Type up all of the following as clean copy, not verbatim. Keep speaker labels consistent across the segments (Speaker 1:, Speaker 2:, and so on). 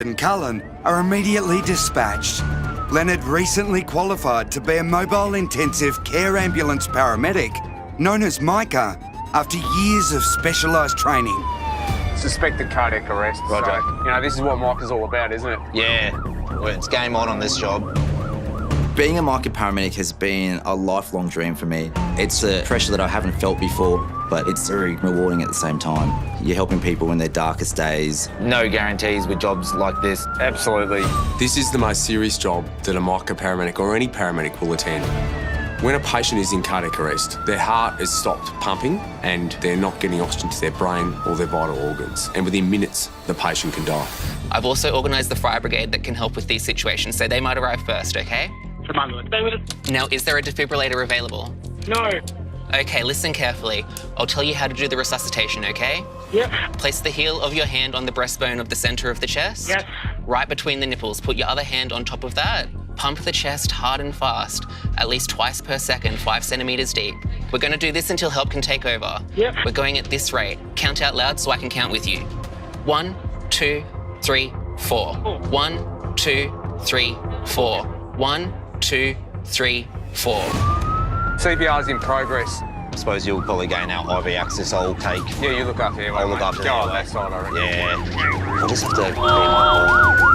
Speaker 1: and Cullen are immediately dispatched. Leonard recently qualified to be a mobile intensive care ambulance paramedic, known as MICA, after years of specialised training.
Speaker 2: Suspected cardiac arrest.
Speaker 3: Roger.
Speaker 2: So, this is what MICA's all about, isn't it?
Speaker 3: Yeah, well, it's game on this job.
Speaker 4: Being a MICA paramedic has been a lifelong dream for me. It's a pressure that I haven't felt before, but it's very rewarding at the same time. You're helping people in their darkest days.
Speaker 3: No guarantees with jobs like this.
Speaker 2: Absolutely.
Speaker 5: This is the most serious job that a MICA paramedic or any paramedic will attend. When a patient is in cardiac arrest, their heart has stopped pumping and they're not getting oxygen to their brain or their vital organs. And within minutes, the patient can die.
Speaker 6: I've also organised the fire brigade that can help with these situations, so they might arrive first, okay? Now, is there a defibrillator available?
Speaker 7: No.
Speaker 6: Okay, listen carefully. I'll tell you how to do the resuscitation, okay?
Speaker 7: Yep.
Speaker 6: Place the heel of your hand on the breastbone of the centre of the chest.
Speaker 7: Yes.
Speaker 6: Right between the nipples. Put your other hand on top of that. Pump the chest hard and fast, at least twice per second, 5 centimetres deep. We're going to do this until help can take over.
Speaker 7: Yep.
Speaker 6: We're going at this rate. Count out loud so I can count with you. 1, 2, 3, 4. 1, 2, 3, 4. 1, 2, 3, 4.
Speaker 2: CPR's in progress.
Speaker 3: I suppose you'll probably gain our IV access. I'll take...
Speaker 2: Yeah, you look after airway.
Speaker 3: I'll look after
Speaker 2: Go on
Speaker 3: airway.
Speaker 2: that side, I reckon.
Speaker 3: Yeah. I'll just have to be mindful.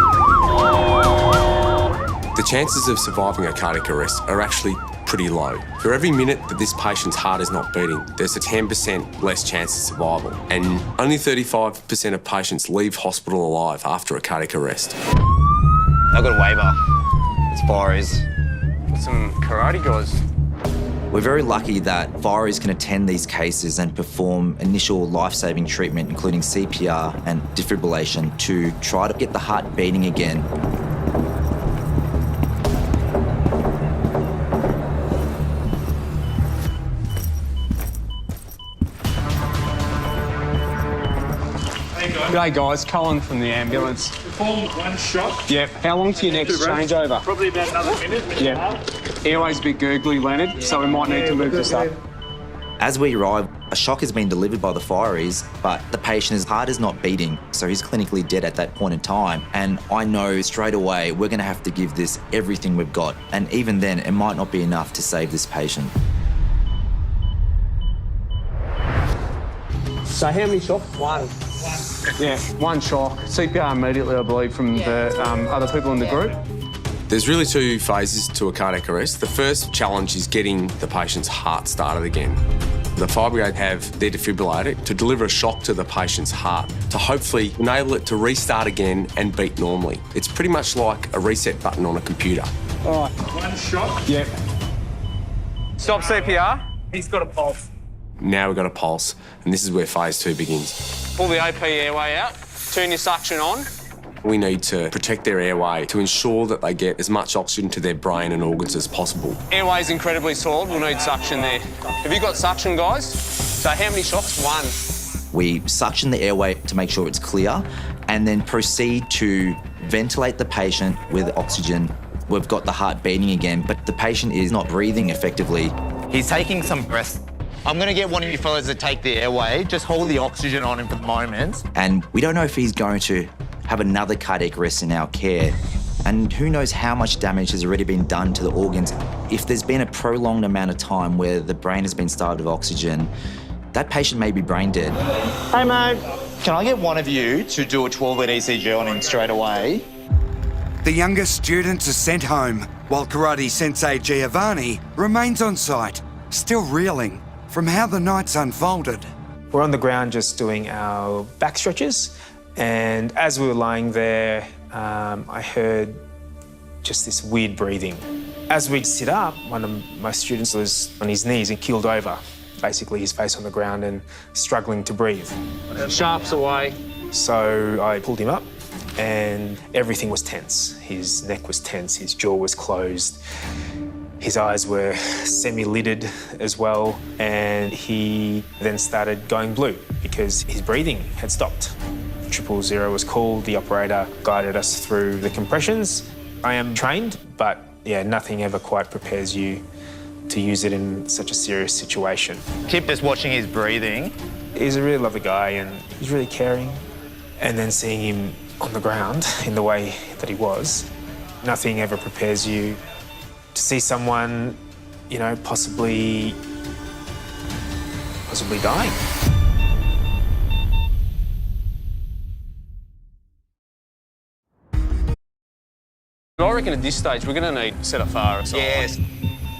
Speaker 5: The chances of surviving a cardiac arrest are actually pretty low. For every minute that this patient's heart is not beating, there's a 10% less chance of survival. And only 35% of patients leave hospital alive after a cardiac arrest.
Speaker 3: I've got a waiver. It's fireys.
Speaker 2: Some karate guys.
Speaker 4: We're very lucky that fireys can attend these cases and perform initial life-saving treatment, including CPR and defibrillation, to try to get the heart beating again.
Speaker 2: G'day guys, Cullen from the ambulance.
Speaker 7: Perform one shot.
Speaker 2: Yep. How long to your next changeover?
Speaker 7: Probably about another minute.
Speaker 2: Yeah. Airway's a bit gurgly, Leonard, so we might need to move this up.
Speaker 4: As we arrive, a shock has been delivered by the fireys, but the patient's heart is not beating, so he's clinically dead at that point in time. And I know straight away we're going to have to give this everything we've got, and even then it might not be enough to save this patient.
Speaker 2: So how many shots? One. Yeah, one shock. CPR immediately, I believe, from the other people in the group.
Speaker 5: There's really two phases to a cardiac arrest. The first challenge is getting the patient's heart started again. The fire brigade have their defibrillator to deliver a shock to the patient's heart to hopefully enable it to restart again and beat normally. It's pretty much like a reset button on a computer.
Speaker 7: All right. One shot.
Speaker 2: Yep. Stop CPR.
Speaker 7: He's got a pulse.
Speaker 5: Now we've got a pulse, and this is where phase 2 begins.
Speaker 2: Pull the AP airway out. Turn your suction on.
Speaker 5: We need to protect their airway to ensure that they get as much oxygen to their brain and organs as possible.
Speaker 2: Airway's incredibly soiled. We'll need suction there. Have you got suction, guys? So how many shots? One.
Speaker 4: We suction the airway to make sure it's clear and then proceed to ventilate the patient with oxygen. We've got the heart beating again, but the patient is not breathing effectively.
Speaker 3: He's taking some breaths. I'm going to get one of you fellas to take the airway. Just hold the oxygen on him for the moment.
Speaker 4: And we don't know if he's going to have another cardiac arrest in our care. And who knows how much damage has already been done to the organs. If there's been a prolonged amount of time where the brain has been starved of oxygen, that patient may be brain dead.
Speaker 3: Hey, mate. Can I get one of you to do a 12-lead ECG on him straight away?
Speaker 1: The younger students are sent home, while karate sensei Giovanni remains on site, still reeling from how the night's unfolded.
Speaker 8: We're on the ground just doing our back stretches, and as we were lying there, I heard just this weird breathing. As we sit up, one of my students was on his knees and keeled over, basically his face on the ground and struggling to breathe.
Speaker 2: Sharps away.
Speaker 8: So I pulled him up and everything was tense. His neck was tense, his jaw was closed. His eyes were semi-lidded as well, and he then started going blue because his breathing had stopped. 000 was called, the operator guided us through the compressions. I am trained, but yeah, nothing ever quite prepares you to use it in such a serious situation.
Speaker 3: Keep just watching his breathing.
Speaker 8: He's a really lovely guy and he's really caring. And then seeing him on the ground in the way that he was, nothing ever prepares you to see someone, you know, possibly dying.
Speaker 2: I reckon at this stage we're going to need a set of fire aside.
Speaker 3: Yes.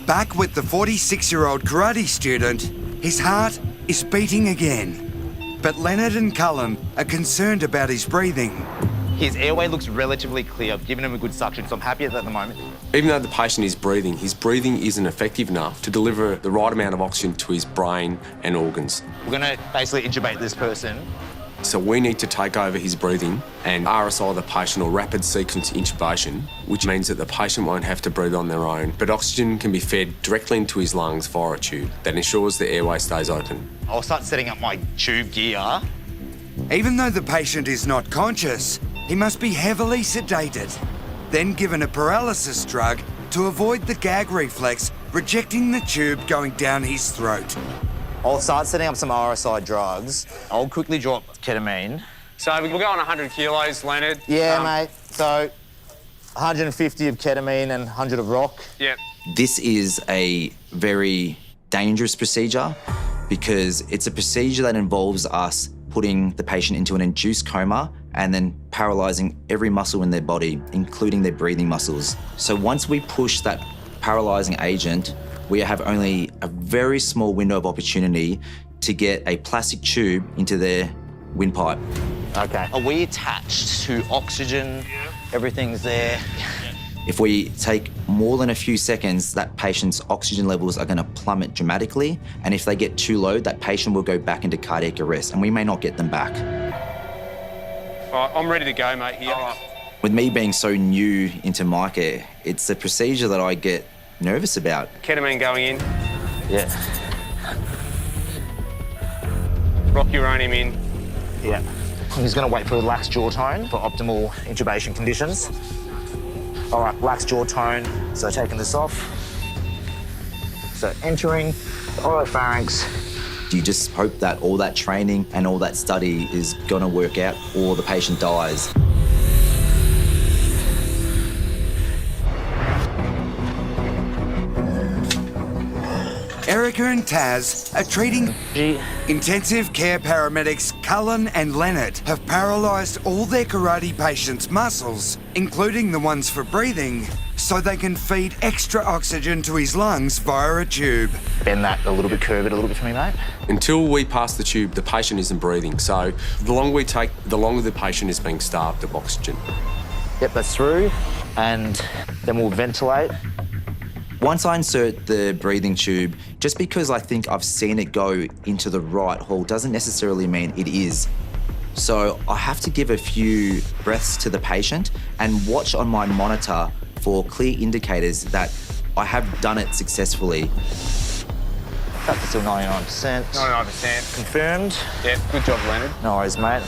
Speaker 1: Back with the 46-year-old karate student, his heart is beating again. But Leonard and Cullen are concerned about his breathing.
Speaker 3: His airway looks relatively clear. I've given him a good suction, so I'm happy at that at the moment.
Speaker 5: Even though the patient is breathing, his breathing isn't effective enough to deliver the right amount of oxygen to his brain and organs.
Speaker 3: We're going to basically intubate this person.
Speaker 5: So we need to take over his breathing and RSI the patient, or rapid sequence intubation, which means that the patient won't have to breathe on their own, but oxygen can be fed directly into his lungs via a tube that ensures the airway stays open.
Speaker 3: I'll start setting up my tube gear.
Speaker 1: Even though the patient is not conscious, he must be heavily sedated, then given a paralysis drug to avoid the gag reflex, rejecting the tube going down his throat.
Speaker 3: I'll start setting up some RSI drugs. I'll quickly drop ketamine.
Speaker 2: So we're going 100 kilos, Leonard.
Speaker 3: Yeah, mate. So 150 of ketamine and 100 of rock.
Speaker 2: Yeah.
Speaker 4: This is a very dangerous procedure because it's a procedure that involves us putting the patient into an induced coma and then paralysing every muscle in their body, including their breathing muscles. So once we push that paralysing agent, we have only a very small window of opportunity to get a plastic tube into their windpipe.
Speaker 3: Okay. Are we attached to oxygen? Yeah. Everything's there.
Speaker 4: If we take more than a few seconds, that patient's oxygen levels are going to plummet dramatically. And if they get too low, that patient will go back into cardiac arrest and we may not get them back.
Speaker 2: All right, I'm ready to go, mate, here. All right.
Speaker 4: With me being so new into MICA, it's a procedure that I get nervous about.
Speaker 2: Ketamine going in.
Speaker 3: Yeah.
Speaker 2: Rock uranium in.
Speaker 3: Yeah. I'm just going to wait for relaxed jaw tone for optimal intubation conditions. All right, relaxed jaw tone. So taking this off. So entering the oropharynx.
Speaker 4: You just hope that all that training and all that study is going to work out or the patient dies.
Speaker 1: Erica and Taz are treating intensive care paramedics Cullen and Leonard have paralysed all their karate patients' muscles, including the ones for breathing, so they can feed extra oxygen to his lungs via a tube.
Speaker 3: Bend that a little bit, curve it a little bit for me, mate.
Speaker 5: Until we pass the tube, the patient isn't breathing. So the longer we take, the longer the patient is being starved of oxygen.
Speaker 3: Yep, that's through. And then we'll ventilate.
Speaker 4: Once I insert the breathing tube, just because I think I've seen it go into the right hole doesn't necessarily mean it is. So I have to give a few breaths to the patient and watch on my monitor for clear indicators that I have done it successfully.
Speaker 3: That's still 99%.
Speaker 2: 99%.
Speaker 3: Confirmed.
Speaker 2: Yeah, good job, Leonard.
Speaker 3: No worries, mate.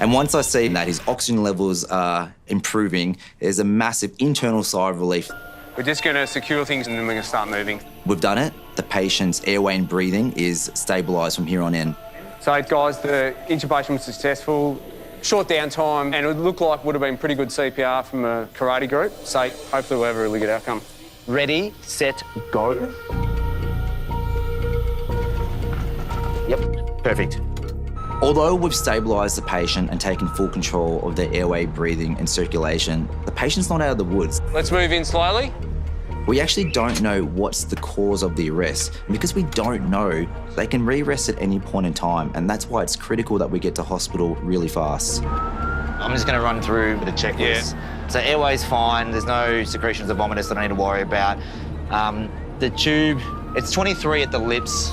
Speaker 4: And once I see that his oxygen levels are improving, there's a massive internal sigh of relief.
Speaker 2: We're just going to secure things and then we're going to start moving.
Speaker 4: We've done it. The patient's airway and breathing is stabilised from here on in.
Speaker 2: So, guys, the intubation was successful. Short downtime, and it would look like would have been pretty good CPR from a karate group. So hopefully we'll have a really good outcome.
Speaker 3: Ready, set, go. Yep, perfect.
Speaker 4: Although we've stabilised the patient and taken full control of their airway, breathing and circulation, the patient's not out of the woods.
Speaker 2: Let's move in slowly.
Speaker 4: We actually don't know what's the cause of the arrest. And because we don't know, they can re-arrest at any point in time, and that's why it's critical that we get to hospital really fast.
Speaker 3: I'm just going to run through the checklist. Yeah. So airway's fine, there's no secretions of vomitus that I need to worry about. The tube, it's 23 at the lips.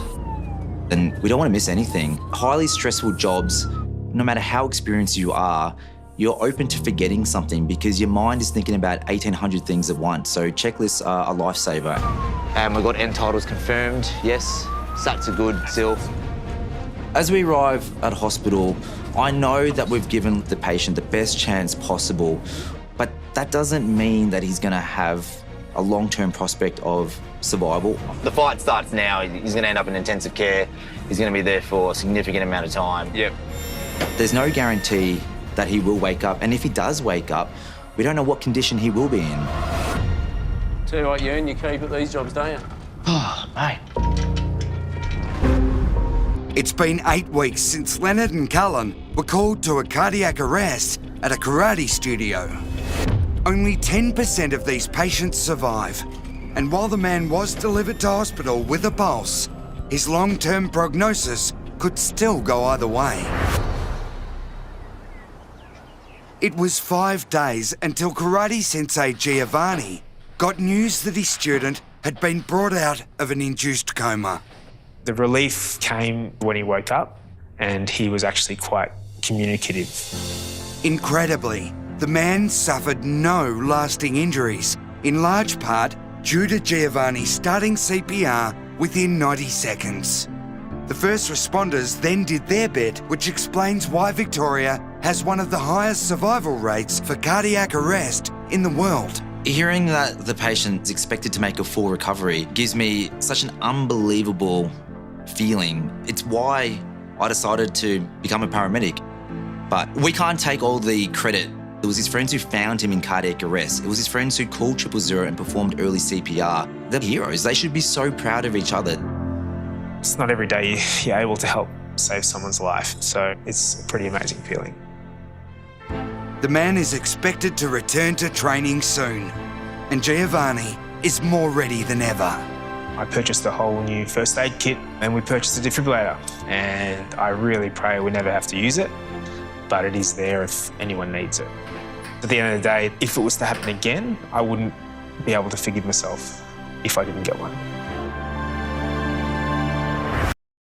Speaker 4: And we don't want to miss anything. Highly stressful jobs, no matter how experienced you are, you're open to forgetting something because your mind is thinking about 1,800 things at once. So checklists are a lifesaver.
Speaker 3: And we've got end titles confirmed, yes. Sats are good still.
Speaker 4: As we arrive at hospital, I know that we've given the patient the best chance possible, but that doesn't mean that he's going to have a long-term prospect of survival.
Speaker 3: The fight starts now. He's going to end up in intensive care. He's going to be there for a significant amount of time.
Speaker 2: Yep.
Speaker 4: There's no guarantee that he will wake up. And if he does wake up, we don't know what condition he will be in.
Speaker 2: Tell you what, you earn your keep at these jobs, don't you?
Speaker 3: Oh, mate.
Speaker 1: It's been 8 weeks since Leonard and Cullen were called to a cardiac arrest at a karate studio. Only 10% of these patients survive. And while the man was delivered to hospital with a pulse, his long-term prognosis could still go either way. It was 5 days until karate sensei Giovanni got news that his student had been brought out of an induced coma.
Speaker 8: The relief came when he woke up, and he was actually quite communicative.
Speaker 1: Incredibly, the man suffered no lasting injuries, in large part due to Giovanni starting CPR within 90 seconds. The first responders then did their bit, which explains why Victoria has one of the highest survival rates for cardiac arrest in the world.
Speaker 4: Hearing that the patient's expected to make a full recovery gives me such an unbelievable feeling. It's why I decided to become a paramedic. But we can't take all the credit. It was his friends who found him in cardiac arrest. It was his friends who called 000 and performed early CPR. They're heroes. They should be so proud of each other.
Speaker 8: It's not every day you're able to help save someone's life, so it's a pretty amazing feeling.
Speaker 1: The man is expected to return to training soon, and Giovanni is more ready than ever.
Speaker 8: I purchased a whole new first aid kit, and we purchased a defibrillator, and I really pray we never have to use it, but it is there if anyone needs it. At the end of the day, if it was to happen again, I wouldn't be able to forgive myself if I didn't get one.